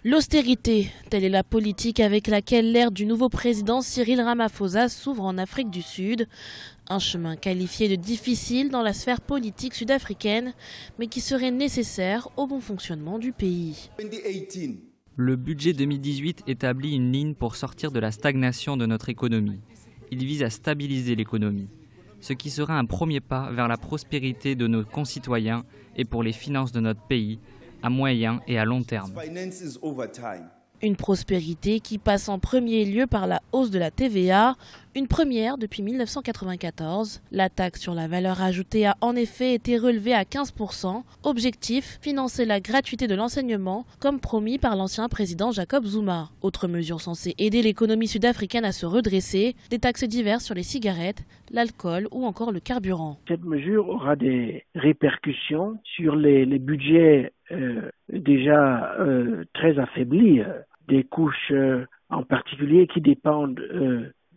L'austérité, telle est la politique avec laquelle l'ère du nouveau président Cyril Ramaphosa s'ouvre en Afrique du Sud. Un chemin qualifié de difficile dans la sphère politique sud-africaine, mais qui serait nécessaire au bon fonctionnement du pays. Le budget 2018 établit une ligne pour sortir de la stagnation de notre économie. Il vise à stabiliser l'économie, ce qui sera un premier pas vers la prospérité de nos concitoyens et pour les finances de notre pays, à moyen et à long terme. Une prospérité qui passe en premier lieu par la hausse de la TVA, une première depuis 1994. La taxe sur la valeur ajoutée a en effet été relevée à 15%. Objectif, financer la gratuité de l'enseignement, comme promis par l'ancien président Jacob Zuma. Autre mesure censée aider l'économie sud-africaine à se redresser, des taxes diverses sur les cigarettes, l'alcool ou encore le carburant. Cette mesure aura des répercussions sur les budgets déjà très affaiblis, des couches en particulier qui dépendent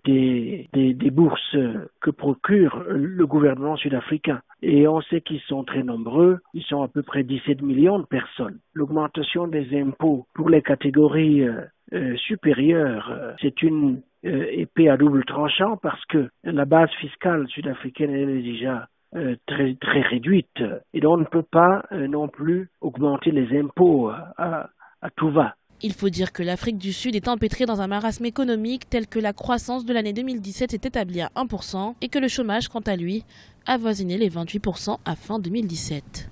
des bourses que procure le gouvernement sud-africain. Et on sait qu'ils sont très nombreux, ils sont à peu près 17 millions de personnes. L'augmentation des impôts pour les catégories supérieures, c'est une épée à double tranchant parce que la base fiscale sud-africaine elle est déjà très réduite. Et donc on ne peut pas non plus augmenter les impôts à tout va. Il faut dire que l'Afrique du Sud est empêtrée dans un marasme économique tel que la croissance de l'année 2017 est établie à 1% et que le chômage, quant à lui, avoisinait les 28% à fin 2017.